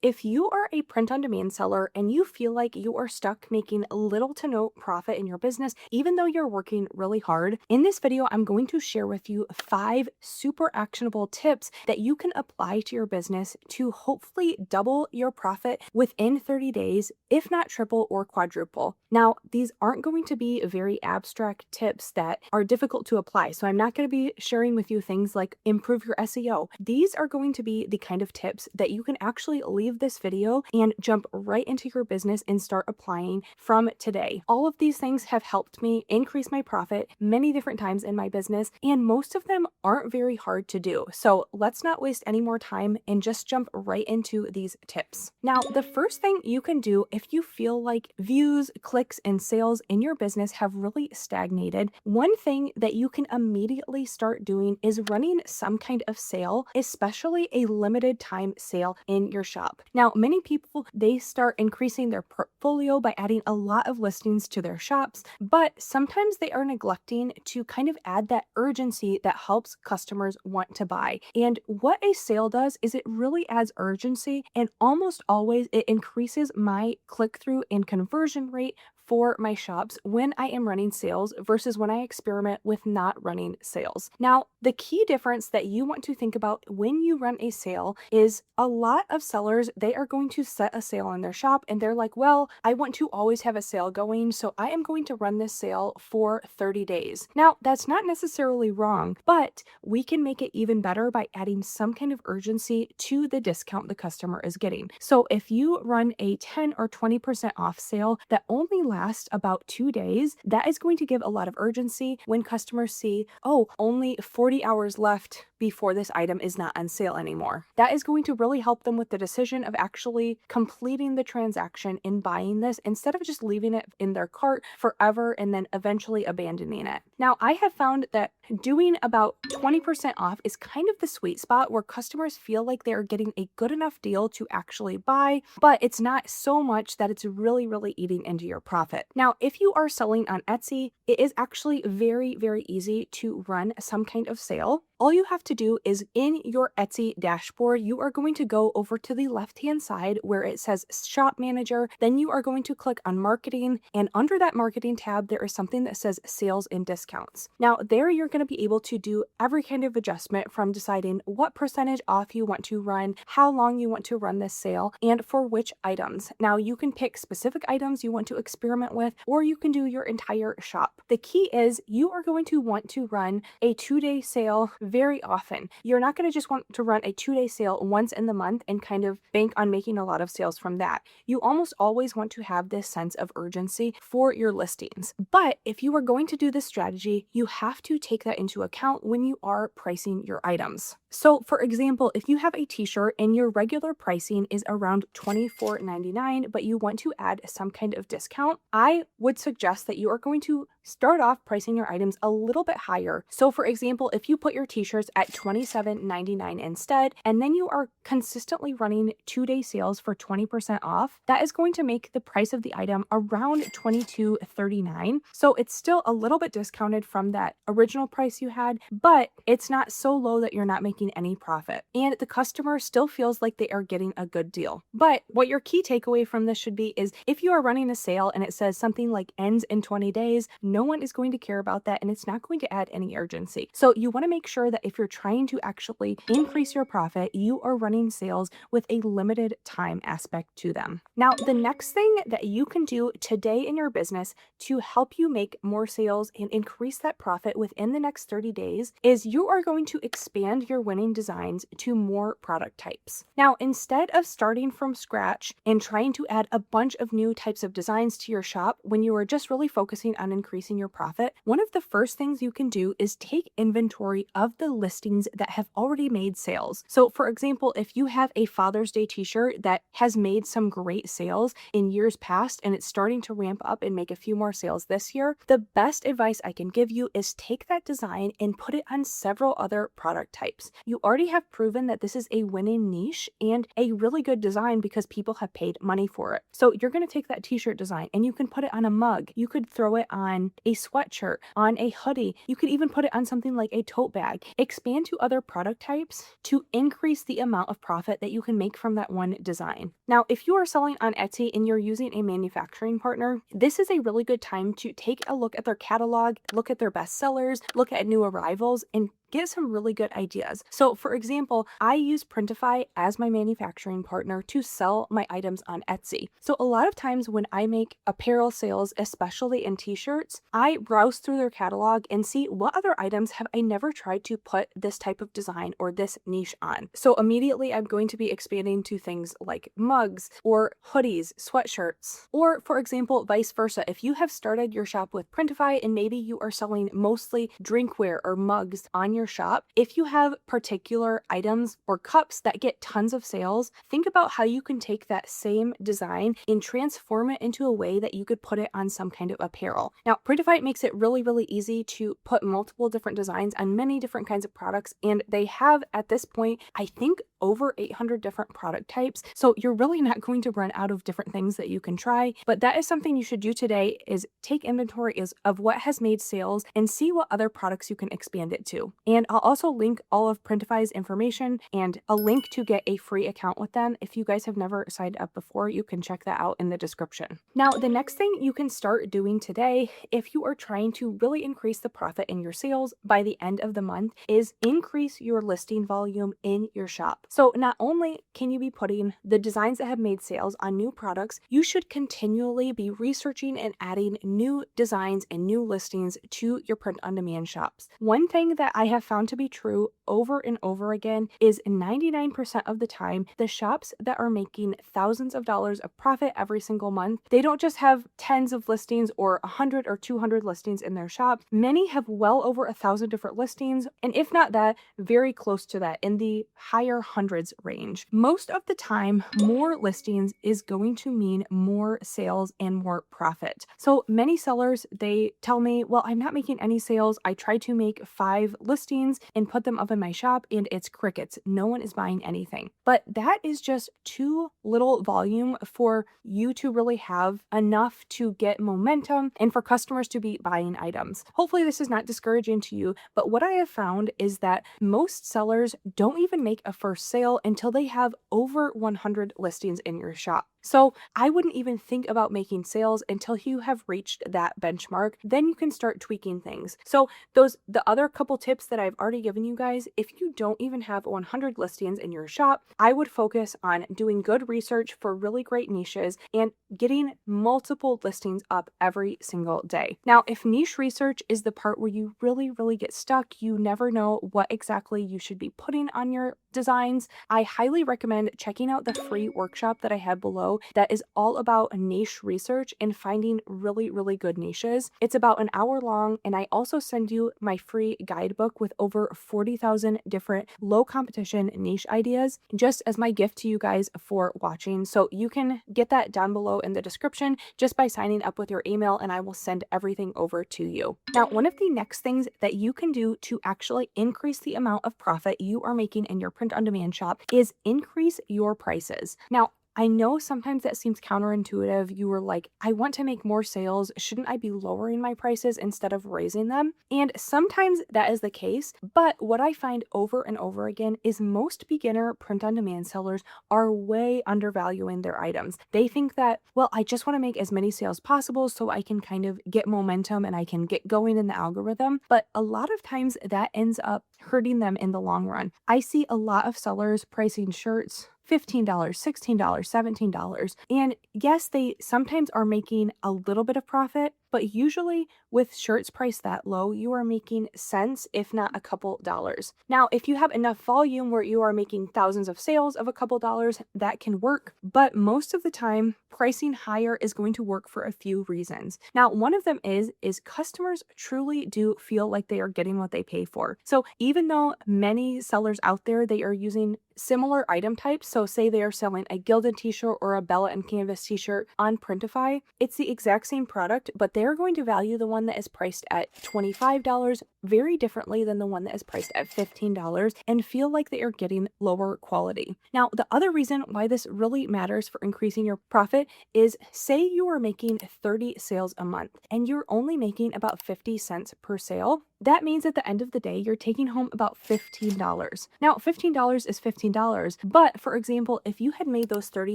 If you are a print on demand seller and you feel like you are stuck making little to no profit in your business, even though you're working really hard, in this video, I'm going to share with you 5 super actionable tips that you can apply to your business to hopefully double your profit within 30 days, if not triple or quadruple. Now, these aren't going to be very abstract tips that are difficult to apply. So I'm not going to be sharing with you things like improve your SEO. These are going to be the kind of tips that you can actually leave this video and jump right into your business and start applying from today. All of these things have helped me increase my profit many different times in my business, and most of them aren't very hard to do. So let's not waste any more time and just jump right into these tips. Now, the first thing you can do if you feel like views, clicks, and sales in your business have really stagnated, one thing that you can immediately start doing is running some kind of sale, especially a limited time sale in your shop. Now, many people, they start increasing their portfolio by adding a lot of listings to their shops, but sometimes they are neglecting to kind of add that urgency that helps customers want to buy. And what a sale does is it really adds urgency, and almost always it increases my click-through and conversion rate for my shops when I am running sales versus when I experiment with not running sales. Now, the key difference that you want to think about when you run a sale is a lot of sellers, they are going to set a sale on their shop and they're like, well, I want to always have a sale going, so I am going to run this sale for 30 days. Now, that's not necessarily wrong, but we can make it even better by adding some kind of urgency to the discount the customer is getting. So if you run a 10 or 20% off sale that only lasts about 2 days, that is going to give a lot of urgency when customers see, oh, only 40 hours left before this item is not on sale anymore. That is going to really help them with the decision of actually completing the transaction in buying this instead of just leaving it in their cart forever and then eventually abandoning it. Now, I have found that doing about 20% off is kind of the sweet spot where customers feel like they're getting a good enough deal to actually buy, but it's not so much that it's really eating into your profit. Now, if you are selling on Etsy, it is actually very easy to run some kind of sale. All you have to do is in your Etsy dashboard, you are going to go over to the left-hand side where it says Shop Manager. Then you are going to click on Marketing, and under that Marketing tab, there is something that says Sales and Discounts. Now, there you're going to be able to do every kind of adjustment from deciding what percentage off you want to run, how long you want to run this sale, and for which items. Now, you can pick specific items you want to experiment with, or you can do your entire shop. The key is you are going to want to run a 2-day sale very often. You're not going to just want to run a 2-day sale once in the month and kind of bank on making a lot of sales from that. You almost always want to have this sense of urgency for your listings. But if you are going to do this strategy, you have to take that into account when you are pricing your items. So for example, if you have a t-shirt and your regular pricing is around $24.99, but you want to add some kind of discount, I would suggest that you are going to start off pricing your items a little bit higher. So for example, if you put your t-shirts at $27.99 instead, and then you are consistently running 2-day sales for 20% off, that is going to make the price of the item around $22.39. So it's still a little bit discounted from that original price you had, but it's not so low that you're not making any profit. And the customer still feels like they are getting a good deal. But what your key takeaway from this should be is if you are running a sale and it says something like ends in 20 days, no one is going to care about that and it's not going to add any urgency. So you want to make sure that if you're trying to actually increase your profit, you are running sales with a limited time aspect to them. Now, the next thing that you can do today in your business to help you make more sales and increase that profit within the next 30 days is you are going to expand your winning designs to more product types. Now, instead of starting from scratch and trying to add a bunch of new types of designs to your shop when you are just really focusing on increasing your profit, one of the first things you can do is take inventory of the listings that have already made sales. So for example, if you have a Father's Day t-shirt that has made some great sales in years past and it's starting to ramp up and make a few more sales this year, the best advice I can give you is take that design and put it on several other product types. you already have proven that this is a winning niche and a really good design because people have paid money for it. So you're going to take that t-shirt design and you can put it on a mug. You could throw it on a sweatshirt, on a hoodie. You could even put it on something like a tote bag. Expand to other product types to increase the amount of profit that you can make from that one design. Now, if you are selling on Etsy and you're using a manufacturing partner, this is a really good time to take a look at their catalog, look at their best sellers, look at new arrivals, and get some really good ideas. So for example, I use Printify as my manufacturing partner to sell my items on Etsy. So a lot of times when I make apparel sales, especially in t-shirts, I browse through their catalog and see what other items have I never tried to put this type of design or this niche on. So immediately I'm going to be expanding to things like mugs or hoodies, sweatshirts, or for example, vice versa. If you have started your shop with Printify and maybe you are selling mostly drinkware or mugs on your shop, if you have particular items or cups that get tons of sales, think about how you can take that same design and transform it into a way that you could put it on some kind of apparel. Now, Printify makes it really, really easy to put multiple different designs on many different kinds of products, and they have at this point, I think, over 800 different product types. So you're really not going to run out of different things that you can try, but that is something you should do today is take inventory of what has made sales and see what other products you can expand it to. And I'll also link all of Printify's information and a link to get a free account with them. If you guys have never signed up before, you can check that out in the description. Now, the next thing you can start doing today, if you are trying to really increase the profit in your sales by the end of the month, is increase your listing volume in your shop. So not only can you be putting the designs that have made sales on new products, you should continually be researching and adding new designs and new listings to your print-on-demand shops. One thing that I have found to be true over and over again is 99% of the time, the shops that are making thousands of dollars of profit every single month, they don't just have tens of listings or 100 or 200 listings in their shop. Many have well over 1,000 different listings, and if not that, very close to that, in the higher hundreds range. Most of the time, more listings is going to mean more sales and more profit. So many sellers, they tell me, well, I'm not making any sales. I tried to make 5 listings and put them up in my shop and it's crickets. No one is buying anything. But that is just too little volume for you to really have enough to get momentum and for customers to be buying items. Hopefully this is not discouraging to you, but what I have found is that most sellers don't even make a first sale until they have over 100 listings in your shop. So I wouldn't even think about making sales until you have reached that benchmark. Then you can start tweaking things. So the other couple tips that I've already given you guys, if you don't even have 100 listings in your shop, I would focus on doing good research for really great niches and getting multiple listings up every single day. Now, if niche research is the part where you really, really get stuck, you never know what exactly you should be putting on your designs, I highly recommend checking out the free workshop that I have below that is all about niche research and finding really, really good niches. It's about an hour long, and I also send you my free guidebook with over 40,000 different low competition niche ideas just as my gift to you guys for watching. So you can get that down below in the description just by signing up with your email, and I will send everything over to you. Now, one of the next things that you can do to actually increase the amount of profit you are making in your print-on-demand shop is increase your prices. Now, I know sometimes that seems counterintuitive. You were like, I want to make more sales. Shouldn't I be lowering my prices instead of raising them? And sometimes that is the case. But what I find over and over again is most beginner print-on-demand sellers are way undervaluing their items. They think that, well, I just want to make as many sales possible so I can kind of get momentum and I can get going in the algorithm. But a lot of times that ends up hurting them in the long run. I see a lot of sellers pricing shirts $15, $16, $17. And yes, they sometimes are making a little bit of profit, but usually with shirts priced that low, you are making cents, if not a couple dollars. Now, if you have enough volume where you are making thousands of sales of a couple dollars, that can work. But most of the time, pricing higher is going to work for a few reasons. Now, one of them is customers truly do feel like they are getting what they pay for. So even though many sellers out there, they are using similar item types, so say they are selling a Gildan t-shirt or a Bella and Canvas t-shirt on Printify, it's the exact same product, but they're going to value the one that is priced at $25 very differently than the one that is priced at $15 and feel like they are getting lower quality. Now, the other reason why this really matters for increasing your profit is, say you are making 30 sales a month and you're only making about 50 cents per sale. That means at the end of the day, you're taking home about $15. Now, $15 is $15, but for example, if you had made those 30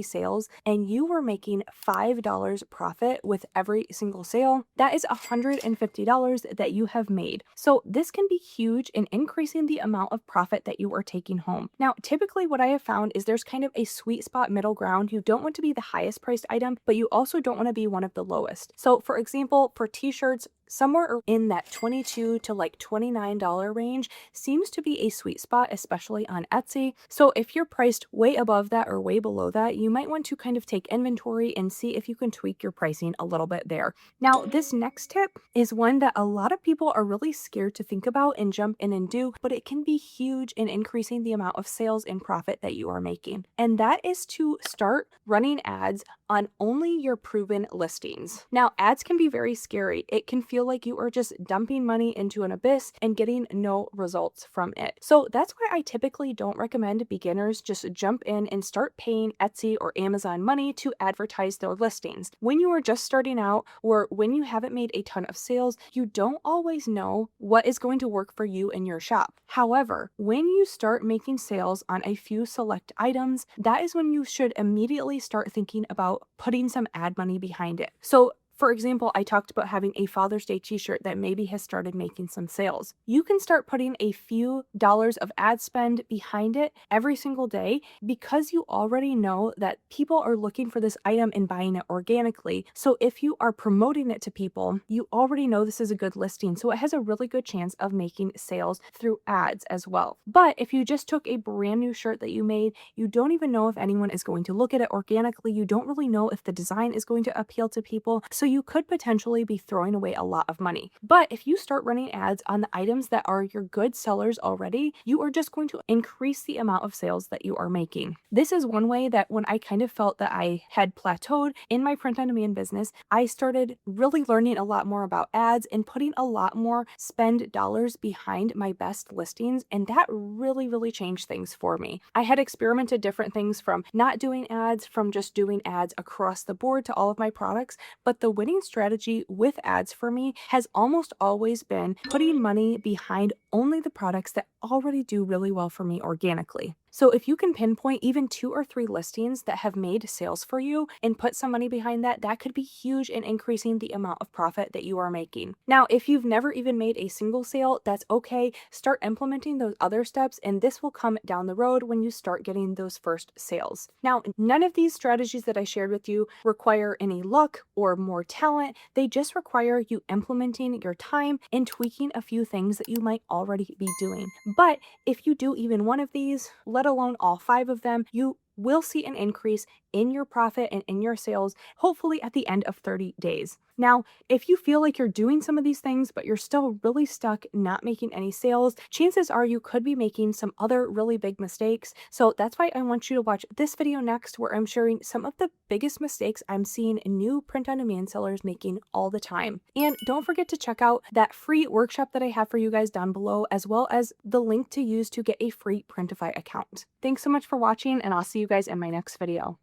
sales and you were making $5 profit with every single sale, that is $150 that you have made. So this can be huge in increasing the amount of profit that you are taking home. Now, typically what I have found is there's kind of a sweet spot middle ground. You don't want to be the highest priced item, but you also don't want to be one of the lowest. So for example, for t-shirts, somewhere in that $22 to like $29 range seems to be a sweet spot, especially on Etsy. So if you're priced way above that or way below that, you might want to kind of take inventory and see if you can tweak your pricing a little bit there. Now, this next tip is one that a lot of people are really scared to think about and jump in and do, but it can be huge in increasing the amount of sales and profit that you are making. And that is to start running ads on only your proven listings. Now, ads can be very scary. It can feel like you are just dumping money into an abyss and getting no results from it. So that's why I typically don't recommend beginners just jump in and start paying Etsy or Amazon money to advertise their listings. When you are just starting out or when you haven't made a ton of sales, you don't always know what is going to work for you in your shop. However, when you start making sales on a few select items, that is when you should immediately start thinking about putting some ad money behind it. So for example, I talked about having a Father's Day t-shirt that maybe has started making some sales. You can start putting a few dollars of ad spend behind it every single day because you already know that people are looking for this item and buying it organically. So if you are promoting it to people, you already know this is a good listing. So it has a really good chance of making sales through ads as well. But if you just took a brand new shirt that you made, you don't even know if anyone is going to look at it organically. You don't really know if the design is going to appeal to people. So you could potentially be throwing away a lot of money. But if you start running ads on the items that are your good sellers already, you are just going to increase the amount of sales that you are making. This is one way that when I kind of felt that I had plateaued in my print-on-demand business, I started really learning a lot more about ads and putting a lot more spend dollars behind my best listings. And that really changed things for me. I had experimented different things from not doing ads, from just doing ads across the board to all of my products. But the winning strategy with ads for me has almost always been putting money behind only the products that already do really well for me organically. So if you can pinpoint even 2 or 3 listings that have made sales for you and put some money behind that, that could be huge in increasing the amount of profit that you are making. Now, if you've never even made a single sale, that's okay. Start implementing those other steps and this will come down the road when you start getting those first sales. Now, none of these strategies that I shared with you require any luck or more talent. They just require you implementing your time and tweaking a few things that you might already be doing. But if you do even one of these, let alone all 5 of them, you will see an increase in your profit and in your sales, hopefully at the end of 30 days. Now, if you feel like you're doing some of these things, but you're still really stuck not making any sales, chances are you could be making some other really big mistakes. So that's why I want you to watch this video next, where I'm sharing some of the biggest mistakes I'm seeing new print-on-demand sellers making all the time. And don't forget to check out that free workshop that I have for you guys down below, as well as the link to use to get a free Printify account. Thanks so much for watching, and I'll see you guys in my next video.